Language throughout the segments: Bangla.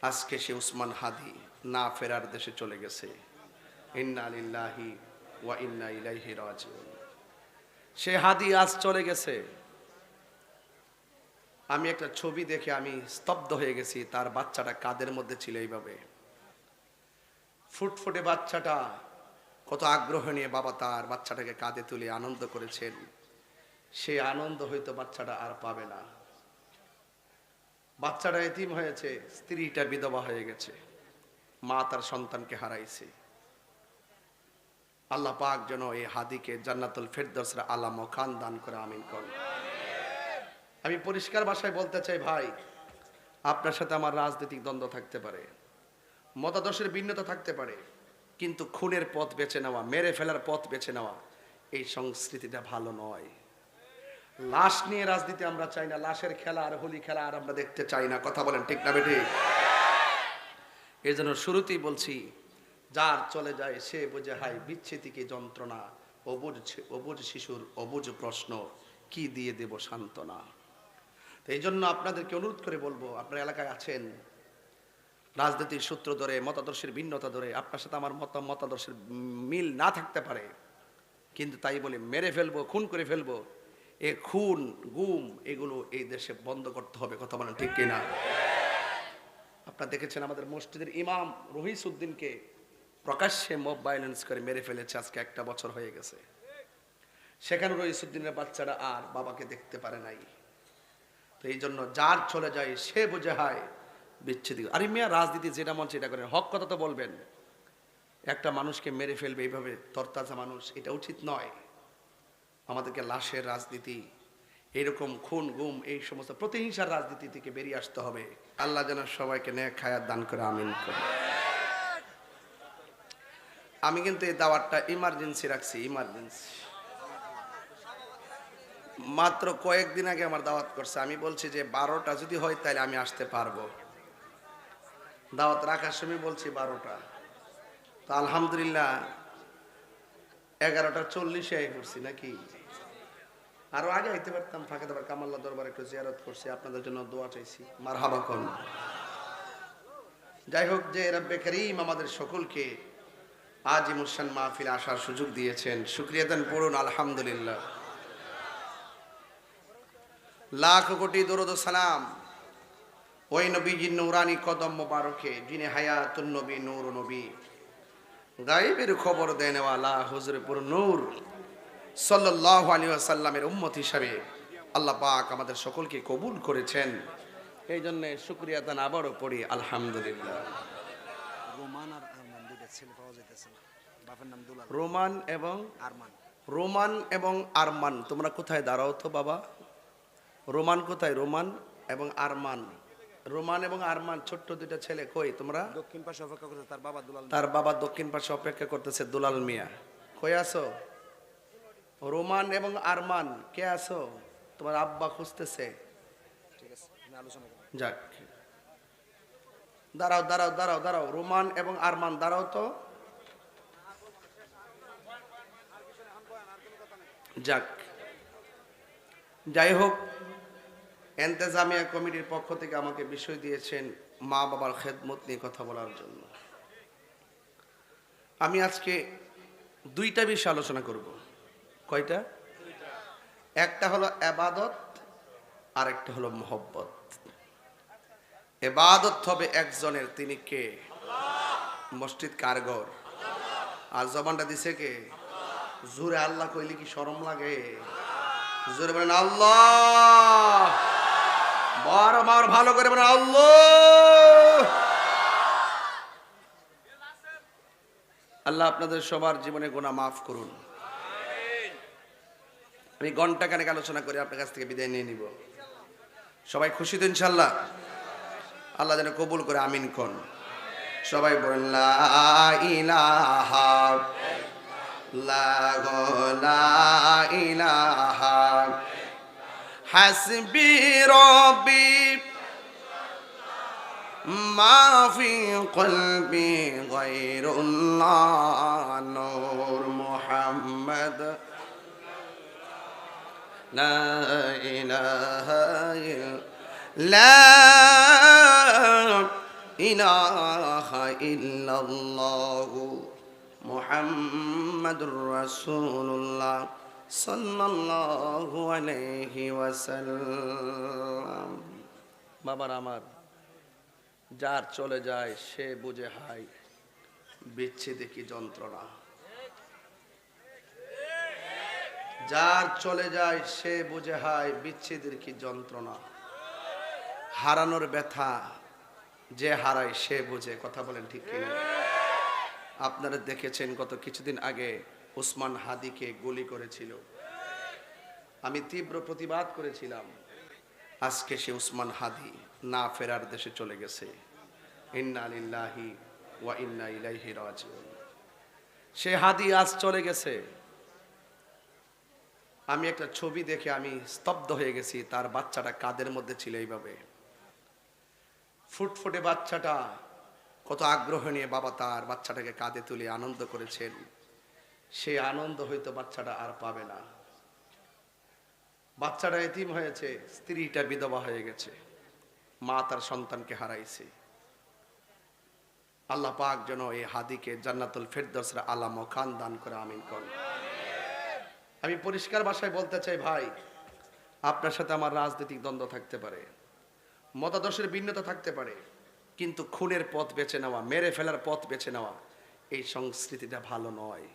আজকে সে উসমান হাদি না ফেরার দেশে চলে গেছে। ইন্না লিল্লাহি ওয়া ইন্না ইলাইহি রাজিউন। সে হাদি আজ চলে গেছে। আমি একটা ছবি দেখে আমি স্তব্ধ হয়ে গেছি। তার বাচ্চাটা কাদের মধ্যে ছিল এইভাবে, ফুটফুটে বাচ্চাটা, কত আগ্রহ নিয়ে বাবা তার বাচ্চাটাকে কাঁধে তুলে আনন্দ করেছেন। সে আনন্দ হয়তো বাচ্চাটা আর পাবে না। বাচ্চাটা এতিম হয়েছে, স্ত্রীটা বিধবা হয়ে গেছে, মা তার সন্তানকে হারাইছে। আল্লাহ পাক যেন এই হাদিকে জান্নাতুল ফেরদৌসের আলা মাকান দান করে, আমিন করুন। আমি পরিষ্কার ভাষায় বলতে চাই, ভাই, আপনার সাথে আমার রাজনৈতিক দ্বন্দ্ব থাকতে পারে, মতাদর্শের ভিন্নতা থাকতে পারে, কিন্তু খুনের পথ বেছে নেওয়া, মেরে ফেলার পথ বেছে নেওয়া, এই সংস্কৃতিটা ভালো নয়। লাশ নিয়ে রাজনীতি আমরা চাই না, লাশের খেলা আর হোলি খেলা আর আমরা দেখতে চাই না। কথা বলেন ঠিক না বেঠিক? এই জন্য শুরুতেই বলছি, যার চলে যায় সে বোঝে হায় বিচ্ছেদিকে যন্ত্রণা, অবুঝ শিশুর অবুঝ প্রশ্ন, কি দিয়ে দেব সান্ত্বনা। তো এই জন্য আপনাদেরকে অনুরোধ করে বলবো, আপনার এলাকায় আছেন, রাজনীতির সূত্র ধরে, মতাদর্শের ভিন্নতা ধরে আপনার সাথে আমার মতাদর্শের মিল না থাকতে পারে, কিন্তু তাই বলে মেরে ফেলবো, খুন করে ফেলবো, এ খুন গুম এগুলো এই দেশে বন্ধ করতে হবে। কথা বলেন ঠিক কিনা? আপনারা দেখেছেন আমাদের মসজিদের ইমাম রহিস উদ্দিনকে প্রকাশ্যে মব ভায়োলেন্স করে মেরে ফেলেছে, আজকে 1 বছর হয়ে গেছে। সেখানে রহিস উদ্দিনের বাচ্চারা আর বাবাকে দেখতে পারে নাই। তো এই জন্য যার চলে যায় সে বুঝে হয় বিচ্ছেদি। আরে মিয়া, রাজনীতি যেটা মন সেটা করেন, হক কথা তো বলবেন। একটা মানুষকে মেরে ফেলবে এইভাবে তরতাজা মানুষ, এটা উচিত নয়। আমাদেরকে লাশের রাজনীতি, এরকম খুন গুম, এই সমস্ত প্রতিহিংসার রাজনীতি থেকে বেরিয়ে আসতে হবে। আল্লাহ যেন সবাইকে নেক হায়াত দান করে, আমিন করে। আমি কিন্তু এই দাওয়াতটা ইমার্জেন্সি রাখছি, ইমার্জেন্সি। মাত্র কয়েকদিন আগে আমার দাওয়াত করছে, আমি বলছি যে 12টা যদি হয় তাহলে আমি আসতে পারবো। দাওয়াত রাখার সময় বলছি 12টা, তো আলহামদুলিল্লাহ 11:40 পড়ছি নাকি। আরো আগে আইতে পারতাম, ফাঁকে দাবার কামাল্লা দরবার একটু জিয়ারত করছি, আপনাদের জন্য দোয়া চাইছি, মারহাবা করুন। যাই হোক, যে রব্বে করিম আমাদের সকলকে আজ মুসান মাহফিল আসার সুযোগ দিয়েছেন, শুকরিয়া দেন পড়ুন আলহামদুলিল্লাহ। লাখ কোটি দরুদ ও সালাম ওই নবীজির নূরানি কদম মোবারকে, যিনি হায়াতুন নবী, নূর নবী, গায়েবের খবর দেনওয়ালা হুজুরপুর নূর সাল্লাল্লাহু আলাইহি ওয়াসাল্লামের উম্মত হিসাবে আল্লাহ পাক আমাদের সকলকে কবুল করেছেন। এই জন্য শুকরিয়া দান আবারও পড়ি আলহামদুলিল্লাহ। রোমান আর আরমান দুইটা ছেলে পাওয়া যাইতেছে না, বাপের নাম দুলাল। রোমান এবং আরমান। রোমান এবং আরমান, তোমরা কোথায় দাঁড়াও তো বাবা? রোমান কোথায়? রোমান এবং আরমান, রোমান এবং আরমান ছোট্ট দুইটা ছেলে কই তোমরা? দক্ষিণ পাশে অপেক্ষা করতে তার বাবা দুলাল। তার বাবা দক্ষিণ পাশে অপেক্ষা করতেছে, দুলাল মিয়া। কই আছো? রোমান এবং আরমান কে আছো? তোমার আব্বা খুঁজতেছে। ঠিক আছে, আমি আলোচনা করব। যাক, দাঁড়াও দাঁড়াও দাঁড়াও দাঁড়াও, রোমান এবং আরমান দাঁড়াও তো। যাক, যাই হোক, এন্তেজামিয়া কমিটির পক্ষ থেকে আমাকে বিষয় দিয়েছেন মা বাবার খেদমত নিয়ে কথা বলার জন্য। আমি আজকে 2টা বিষয় আলোচনা করব। কয়টা? একটা হলো ইবাদত আর একটা হলো মোহব্বত। ইবাদত হবে একজনের, তিনি কে? মসজিদ কার ঘর? আর জবানটা দিছে কে? জোরে আল্লাহ কইলে কি শরম লাগে? জোরে বলেন আল্লাহ, বড় মার ভালো করে বলেন আল্লাহ। আল্লাহ আপনাদের সবার জীবনে গুনাহ মাফ করুন। আমি ঘন্টাখানেক আলোচনা করে আপনার কাছ থেকে বিদায় নিয়ে নিব। সবাই খুশি তো ইনশাল্লাহ? আল্লাহ যেন কবুল করে, আমিন কোন। সবাই বলেন লা ইলাহা লা ইলাহা হাসবি রব্বি মা ফি কলবি গায়রুল্লাহ নূর মুহাম্মদ লা ইলাহা ইলাহা ইল্লাল্লাহু মুহাম্মাদুর রাসূলুল্লাহ সাল্লাল্লাহু আলাইহি ওয়াসাল্লাম। বাবার আমার, যার চলে যায় সে বুঝে হায় বিচ্ছেদে কি যন্ত্রণা। যার চলে যায় সে বুঝে হায় বিচ্ছেদের কি যন্ত্রণা। হারানোর ব্যথা যে হারায় সে বুঝে। কথা বলেন ঠিক কিনা? আপনারা দেখেছেন গত কিছুদিন আগে উসমান হাদিকে গুলি করেছিল। আমি তীব্র প্রতিবাদ করেছিলাম। আজকে সে উসমান হাদি না ফেরার দেশে চলে গেছে। ইন্না লিল্লাহি ওয়া ইন্না ইলাইহি রাজিউন। সে হাদি আজ চলে গেছে। আমি একটা ছবি দেখে আমি স্তব্ধ হয়ে গেছি। তার বাচ্চাটা কাদের মধ্যে ছিল এইভাবে, ফুটফুটে বাচ্চাটা, কত আগ্রহ নিয়ে বাবা তার বাচ্চাটাকে কাঁধে তুলে আনন্দ করেছেন। সে আনন্দ হয়তো বাচ্চাটা আর পাবে না। বাচ্চাটা এতিম হয়েছে, স্ত্রীটা বিধবা হয়ে গেছে, মা তার সন্তানকে হারাইছে। আল্লাহ পাক যেন এই হাদিকে জান্নাতুল ফেরদৌসের আলা মাকান দান করে, আমিন কোন। আমি পরিষ্কার ভাষায় বলতে চাই ভাই, আপনার সাথে আমার রাজনৈতিক দ্বন্দ্ব থাকতে পারে, মতাদর্শের ভিন্নতা থাকতে পারে, কিন্তু খুনের পথ বেছে নেওয়া, মেরে ফেলার পথ বেছে নেওয়া, এই সংস্কৃতিটা ভালো নয়।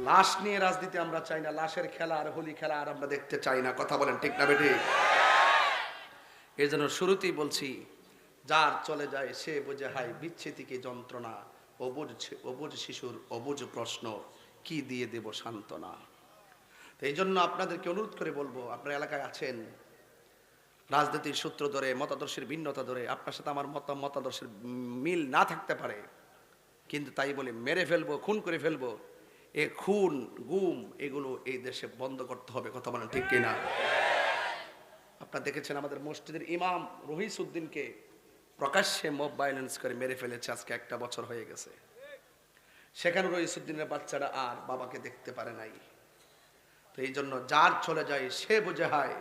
লাশ নিয়ে রাজনীতি আমরা চাই না, লাশের খেলা আর হোলি খেলা আর আমরা দেখতে চাই না। কথা বলেন ঠিক না বেটি? এই জন্য শুরুতেই বলছি, যার চলে যায় সে বুঝে হায় বিচ্ছেদ কি যন্ত্রণা। অবুঝ শিশুর অবুঝ প্রশ্ন, কি দিয়ে দেব সান্ত্বনা। তো এই জন্য আপনাদেরকে অনুরোধ করে বলবো, আপনার এলাকায় আছেন, রাজনীতির সূত্র ধরে, মতাদর্শের ভিন্নতা ধরে আপনার সাথে আমার মতাদর্শের মিল না থাকতে পারে, কিন্তু তাই বলে মেরে ফেলবো, খুন করে ফেলবো, এ খুন গুম এগুলো এই দেশে বন্ধ করতে হবে। কথা বলেন ঠিক কিনা? আপনারা দেখেছেন আমাদের মসজিদের ইমাম রহিসউদ্দিনকে প্রকাশ্যে মব ভায়োলেন্স করে মেরে ফেলেছে। আজকে 1 বছর হয়ে গেছে। সেখানে রহিসউদ্দিনের বাচ্চারা আর বাবাকে দেখতে পারে নাই। তো এই জন্য যার চলে যায় সে বুঝে হয়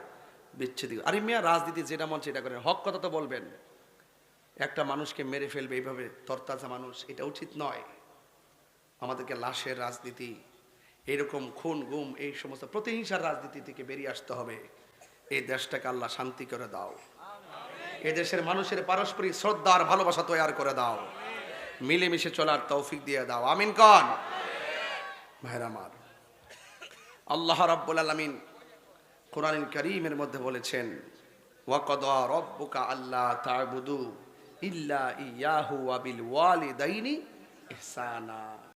বিচ্ছেদ। আরে মিয়া, রাজনীতি যেটা মন সেটা করেন, হক কথা তো বলবেন। একটা মানুষকে মেরে ফেলবে এইভাবে তরতাজা মানুষ, এটা উচিত নয়। আমাদেরকে লাশের রাজনীতি, এরকম খুন গুম, এই সমস্ত প্রতিহিংসার রাজনীতি থেকে বেরিয়ে আসতে হবে। এই দেশটাকে আল্লাহ শান্তি করে দাও। এই দেশের মানুষের পারস্পরিক শ্রদ্ধা আর ভালোবাসা তৈরি করে দাও। মিলেমিশে চলার তৌফিক দিয়ে দাও, আমিন কন। ভাইরা আমার, আল্লাহ রাব্বুল আলামিন কোরআনুল কারীমের মধ্যে বলেছেন, ওয়াকাদা রাব্বুকা আল্লা তা'বুদু ইল্লা ইয়াহু ওয়া বিল ওয়ালিদাইনি ইহসানা।